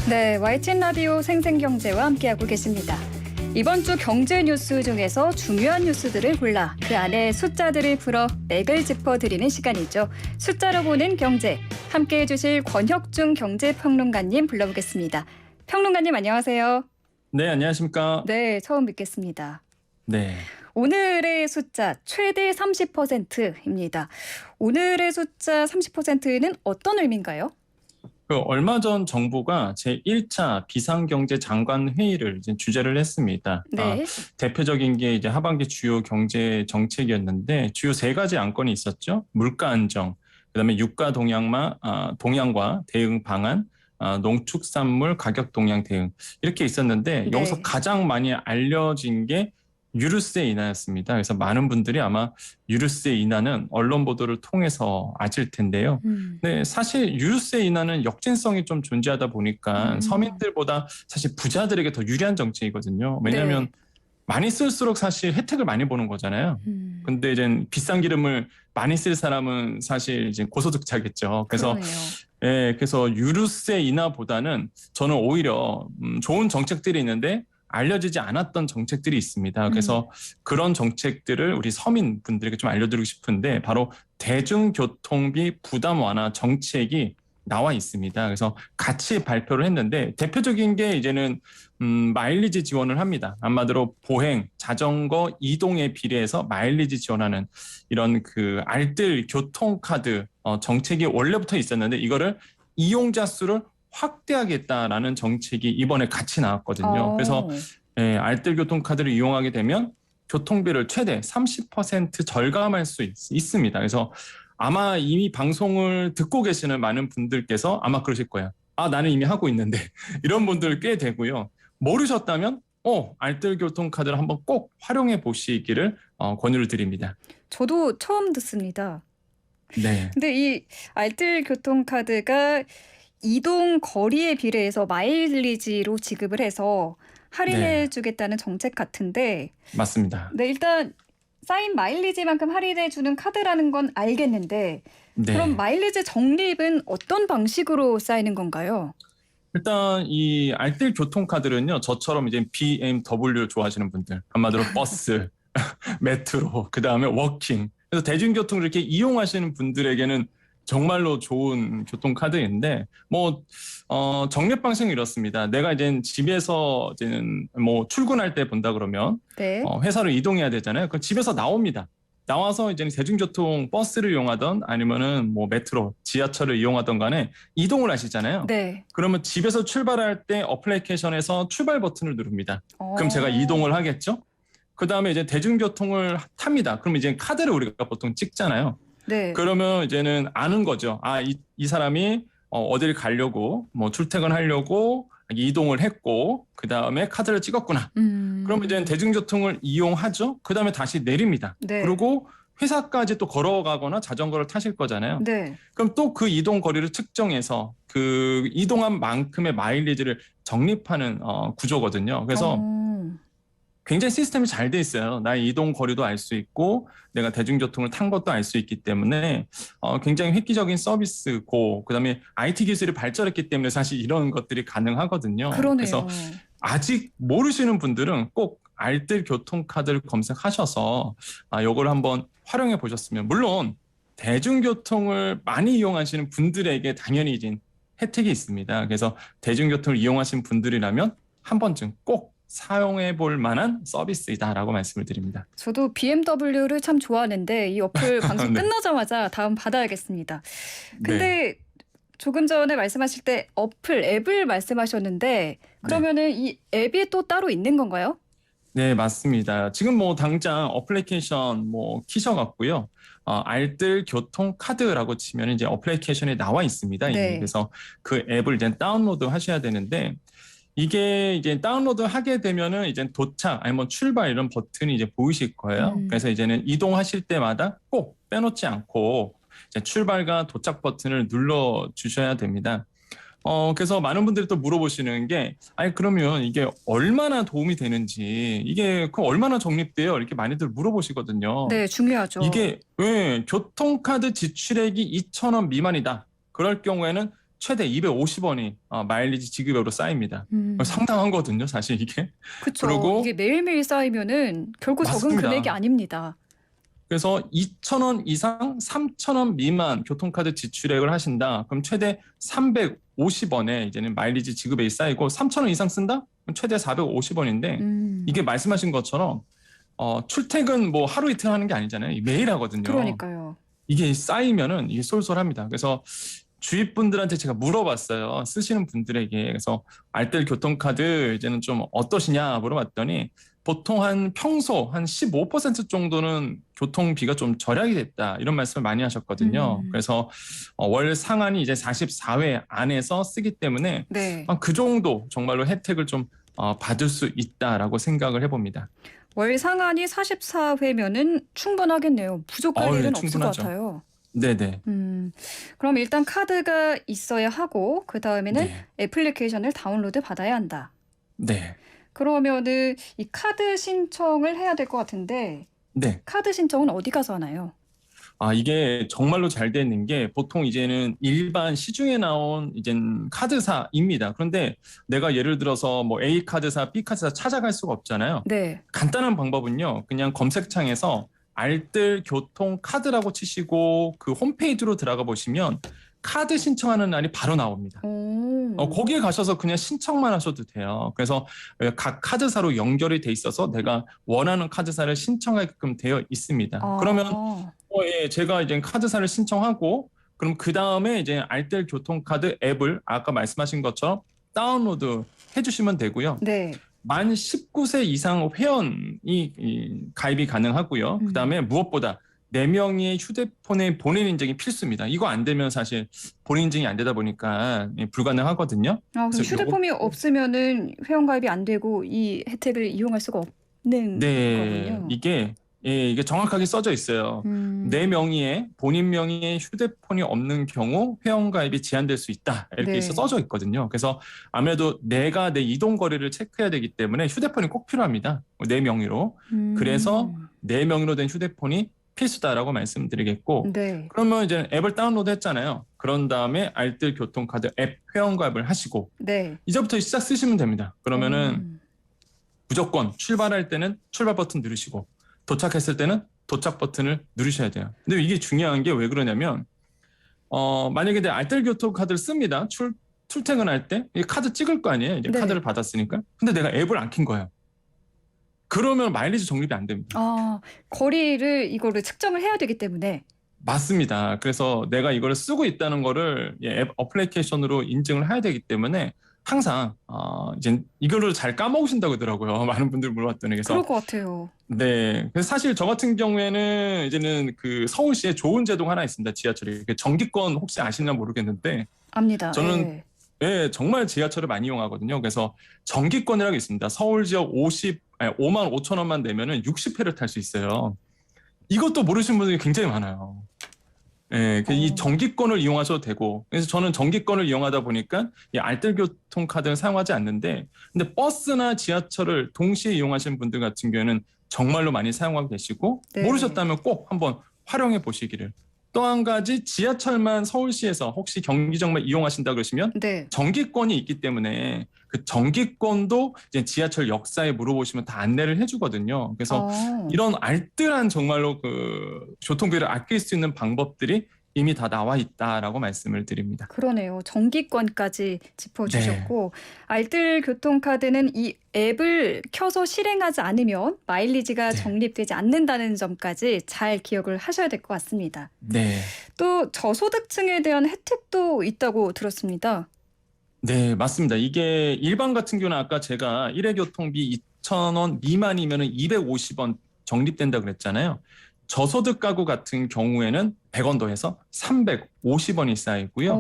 네, YTN 라디오 생생경제와 함께하고 계십니다. 이번 주 경제 뉴스 중에서 중요한 뉴스들을 골라 그 안에 숫자들을 풀어 맥을 짚어드리는 시간이죠. 숫자로 보는 경제. 함께해 주실 권혁중 경제평론가님 불러보겠습니다. 평론가님 안녕하세요. 네, 안녕하십니까? 네, 처음 뵙겠습니다. 네. 오늘의 숫자 최대 30%입니다. 오늘의 숫자 30%는 어떤 의미인가요? 얼마 전 정부가 제1차 비상경제장관 회의를 이제 주재를 했습니다. 네. 대표적인 게 이제 하반기 주요 경제 정책이었는데 주요 세 가지 안건이 있었죠. 물가 안정, 그다음에 유가 동향과 대응 방안, 농축산물 가격 동향 대응 이렇게 있었는데 네. 여기서 가장 많이 알려진 게 유류세 인하였습니다. 그래서 많은 분들이 아마 유류세 인하는 언론 보도를 통해서 아실 텐데요. 네, 사실 유류세 인하는 역진성이 좀 존재하다 보니까 서민들보다 사실 부자들에게 더 유리한 정책이거든요. 왜냐하면 네. 많이 쓸수록 사실 혜택을 많이 보는 거잖아요. 근데 이제 비싼 기름을 많이 쓸 사람은 사실 이제 고소득자겠죠. 그래서 그러네요. 그래서 유류세 인하보다는 저는 오히려 좋은 정책들이 있는데 알려지지 않았던 정책들이 있습니다. 그래서 그런 정책들을 우리 서민분들에게 좀 알려드리고 싶은데 바로 대중교통비 부담 완화 정책이 나와 있습니다. 그래서 같이 발표를 했는데 대표적인 게 이제는 마일리지 지원을 합니다. 한마디로 보행, 자전거 이동에 비례해서 마일리지 지원하는 이런 그 알뜰 교통카드 정책이 원래부터 있었는데 이거를 이용자 수를 확대하겠다라는 정책이 이번에 같이 나왔거든요. 그래서 알뜰 교통카드를 이용하게 되면 교통비를 최대 30% 절감할 수 있습니다. 그래서 아마 이미 방송을 듣고 계시는 많은 분들께서 아마 그러실 거예요. 나는 이미 하고 있는데 이런 분들 꽤 되고요. 모르셨다면 알뜰 교통카드를 한번 꼭 활용해 보시기를 권유를 드립니다. 저도 처음 듣습니다. 네. 근데 이 알뜰 교통카드가 이동 거리에 비례해서 마일리지로 지급을 해서 할인해 주겠다는 정책 같은데 맞습니다. 네, 일단 쌓인 마일리지만큼 할인해 주는 카드라는 건 알겠는데 네. 그럼 마일리지 적립은 어떤 방식으로 쌓이는 건가요? 일단 이 알뜰 교통카드는요. 저처럼 이제 BMW 좋아하시는 분들, 한마디로 버스, 메트로, 그다음에 워킹. 그래서 대중교통을 이렇게 이용하시는 분들에게는 정말로 좋은 교통카드인데 적립 방식은 이렇습니다. 내가 이제 집에서 이제는 출근할 때 본다 그러면 네. 회사로 이동해야 되잖아요. 그럼 집에서 나옵니다. 나와서 이제 대중교통 버스를 이용하던 아니면은 메트로, 지하철을 이용하던 간에 이동을 하시잖아요. 네. 그러면 집에서 출발할 때 어플리케이션에서 출발 버튼을 누릅니다. 그럼 제가 이동을 하겠죠? 그 다음에 이제 대중교통을 탑니다. 그럼 이제 카드를 우리가 보통 찍잖아요. 네. 그러면 이제는 아는 거죠. 이 사람이 어디를 가려고, 출퇴근하려고 이동을 했고, 그 다음에 카드를 찍었구나. 그러면 이제 대중교통을 이용하죠. 그 다음에 다시 내립니다. 네. 그리고 회사까지 또 걸어가거나 자전거를 타실 거잖아요. 네. 그럼 또 그 이동 거리를 측정해서 그 이동한 만큼의 마일리지를 적립하는 구조거든요. 그래서 굉장히 시스템이 잘 돼 있어요. 나의 이동 거리도 알 수 있고 내가 대중교통을 탄 것도 알 수 있기 때문에 굉장히 획기적인 서비스고 그다음에 IT 기술이 발전했기 때문에 사실 이런 것들이 가능하거든요. 그러네요. 그래서 아직 모르시는 분들은 꼭 알뜰 교통카드를 검색하셔서 이걸 한번 활용해 보셨으면 물론 대중교통을 많이 이용하시는 분들에게 당연히 이제 혜택이 있습니다. 그래서 대중교통을 이용하신 분들이라면 한 번쯤 꼭 사용해 볼 만한 서비스이다라고 말씀을 드립니다. 저도 BMW를 참 좋아하는데 이 어플 방송 네. 끝나자마자 다운 받아야겠습니다. 근데 조금 전에 말씀하실 때 앱을 말씀하셨는데 그러면은 이 앱이 또 따로 있는 건가요? 네, 맞습니다. 지금 당장 어플리케이션 키셔갖고요. 알뜰 교통카드라고 치면 이제 어플리케이션에 나와 있습니다. 이미. 네. 그래서 그 앱을 이제 다운로드 하셔야 되는데 이게 이제 다운로드 하게 되면은 이제 도착 아니면 출발 이런 버튼이 이제 보이실 거예요. 그래서 이제는 이동하실 때마다 꼭 빼놓지 않고 이제 출발과 도착 버튼을 눌러 주셔야 됩니다. 그래서 많은 분들이 또 물어보시는 게, 그러면 이게 얼마나 도움이 되는지, 이게 얼마나 적립돼요? 이렇게 많이들 물어보시거든요. 네, 중요하죠. 이게, 교통카드 지출액이 2,000원 미만이다. 그럴 경우에는 최대 250원이 마일리지 지급액으로 쌓입니다. 상당한 거거든요, 사실 이게. 그렇죠. 그리고 이게 매일매일 쌓이면은 결코 적은 맞습니다. 금액이 아닙니다. 그래서 2,000원 이상 3,000원 미만 교통카드 지출액을 하신다. 그럼 최대 350원에 이제는 마일리지 지급액이 쌓이고 3,000원 이상 쓴다? 그럼 최대 450원인데 이게 말씀하신 것처럼 출퇴근 뭐 하루 이틀 하는 게 아니잖아요. 매일 하거든요. 그러니까요. 이게 쌓이면은 이게 쏠쏠합니다. 그래서 주위 분들한테 제가 물어봤어요. 쓰시는 분들에게. 그래서 알뜰 교통카드 이제는 좀 어떠시냐 물어봤더니 보통 한 평소 한 15% 정도는 교통비가 좀 절약이 됐다. 이런 말씀을 많이 하셨거든요. 그래서 월 상한이 이제 44회 안에서 쓰기 때문에 네. 그 정도 정말로 혜택을 좀 받을 수 있다라고 생각을 해봅니다. 월 상한이 44회면은 충분하겠네요. 부족할 네, 일은 없을 것 충분하죠. 같아요. 네네. 그럼 일단 카드가 있어야 하고 그 다음에는 네. 애플리케이션을 다운로드 받아야 한다. 네. 그러면은 이 카드 신청을 해야 될 것 같은데 네. 카드 신청은 어디 가서 하나요? 이게 정말로 잘 돼 있는 게 보통 이제는 일반 시중에 나온 이젠 카드사입니다. 그런데 내가 예를 들어서 뭐 A 카드사, B 카드사 찾아갈 수가 없잖아요. 네. 간단한 방법은요. 그냥 검색창에서 알뜰 교통 카드라고 치시고 그 홈페이지로 들어가 보시면 카드 신청하는 날이 바로 나옵니다. 거기에 가셔서 그냥 신청만 하셔도 돼요. 그래서 각 카드사로 연결이 돼 있어서 내가 원하는 카드사를 신청하게끔 되어 있습니다. 그러면 예, 제가 이제 카드사를 신청하고 그럼 그 다음에 이제 알뜰 교통카드 앱을 아까 말씀하신 것처럼 다운로드 해주시면 되고요. 네. 만 19세 이상 회원이 가입이 가능하고요. 그 다음에 무엇보다 4명의 휴대폰의 본인 인증이 필수입니다. 이거 안 되면 사실 본인 인증이 안 되다 보니까 불가능하거든요. 그럼 그래서 휴대폰이 없으면은 회원가입이 안 되고 이 혜택을 이용할 수가 없는 거군요. 이게 정확하게 써져 있어요. 내 명의의 본인 명의의 휴대폰이 없는 경우 회원가입이 제한될 수 있다. 이렇게 네. 써져 있거든요. 그래서 아무래도 내가 내 이동 거리를 체크해야 되기 때문에 휴대폰이 꼭 필요합니다. 내 명의로. 그래서 내 명의로 된 휴대폰이 필수다라고 말씀드리겠고 네. 그러면 이제 앱을 다운로드 했잖아요. 그런 다음에 알뜰 교통카드 앱 회원가입을 하시고 네. 이제부터 시작 쓰시면 됩니다. 그러면은 무조건 출발할 때는 출발 버튼 누르시고 도착했을 때는 도착 버튼을 누르셔야 돼요. 근데 이게 중요한 게 왜 그러냐면 만약에 내 알뜰 교통카드를 씁니다. 출퇴근할 때 이 카드 찍을 거 아니에요. 이제 네. 카드를 받았으니까. 근데 내가 앱을 안 킨 거예요. 그러면 마일리지 적립이 안 됩니다. 거리를 이거를 측정을 해야 되기 때문에. 맞습니다. 그래서 내가 이거를 쓰고 있다는 거를 앱 어플리케이션으로 인증을 해야 되기 때문에 항상 이제 이거를 잘 까먹으신다고 하더라고요. 많은 분들 물어봤더니. 그래서 그럴 것 같아요. 네. 그래서 사실 저 같은 경우에는 이제는 그 서울시에 좋은 제도가 하나 있습니다. 지하철이. 정기권 혹시 아시나 모르겠는데 압니다. 저는 네. 네, 정말 지하철을 많이 이용하거든요. 그래서 정기권이라고 있습니다. 서울 지역 5만 5천 원만 내면은 60회를 탈 수 있어요. 이것도 모르시는 분들이 굉장히 많아요. 네, 이 정기권을 이용하셔도 되고, 그래서 저는 정기권을 이용하다 보니까 이 알뜰 교통카드를 사용하지 않는데, 근데 버스나 지하철을 동시에 이용하시는 분들 같은 경우에는 정말로 많이 사용하고 계시고, 네. 모르셨다면 꼭 한번 활용해 보시기를. 또 한 가지 지하철만 서울시에서 혹시 경기정만 이용하신다 그러시면 네. 정기권이 있기 때문에 그 정기권도 이제 지하철 역사에 물어보시면 다 안내를 해주거든요. 그래서 이런 알뜰한 정말로 그 교통비를 아낄 수 있는 방법들이 이미 다 나와 있다라고 말씀을 드립니다. 그러네요. 정기권까지 짚어주셨고 알뜰 교통카드는 이 앱을 켜서 실행하지 않으면 마일리지가 네. 적립되지 않는다는 점까지 잘 기억을 하셔야 될 것 같습니다. 네. 또 저소득층에 대한 혜택도 있다고 들었습니다. 네, 맞습니다. 이게 일반 같은 경우는 아까 제가 일회 교통비 2,000원 미만이면 250원 적립된다 그랬잖아요. 저소득 가구 같은 경우에는 100원 더해서 350원이 쌓이고요.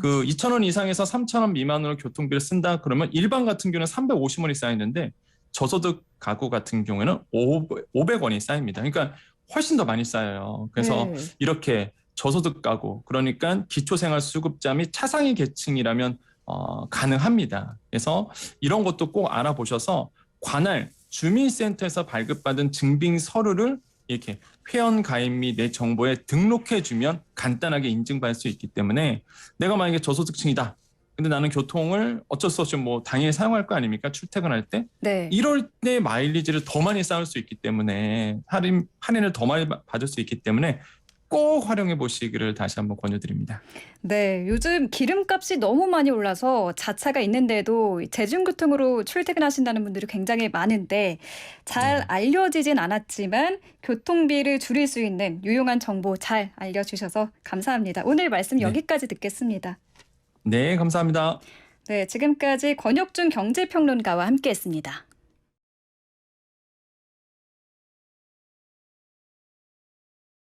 그 2,000원 이상에서 3,000원 미만으로 교통비를 쓴다 그러면 일반 같은 경우는 350원이 쌓이는데 저소득 가구 같은 경우에는 500원이 쌓입니다. 그러니까 훨씬 더 많이 쌓여요. 그래서 네. 이렇게 저소득 가구, 그러니까 기초생활수급자 및 차상위 계층이라면 가능합니다. 그래서 이런 것도 꼭 알아보셔서 관할 주민센터에서 발급받은 증빙 서류를 이렇게 회원 가입 및 내 정보에 등록해주면 간단하게 인증받을 수 있기 때문에 내가 만약에 저소득층이다. 근데 나는 교통을 어쩔 수 없이 뭐 당일 사용할 거 아닙니까? 출퇴근할 때. 네. 이럴 때 마일리지를 더 많이 쌓을 수 있기 때문에 할인을 더 많이 받을 수 있기 때문에 꼭 활용해 보시기를 다시 한번 권유드립니다. 네, 요즘 기름값이 너무 많이 올라서 자차가 있는데도 대중교통으로 출퇴근하신다는 분들이 굉장히 많은데 잘 네. 알려지진 않았지만 교통비를 줄일 수 있는 유용한 정보 잘 알려주셔서 감사합니다. 오늘 말씀 네. 여기까지 듣겠습니다. 네, 감사합니다. 네, 지금까지 권혁준 경제평론가와 함께했습니다.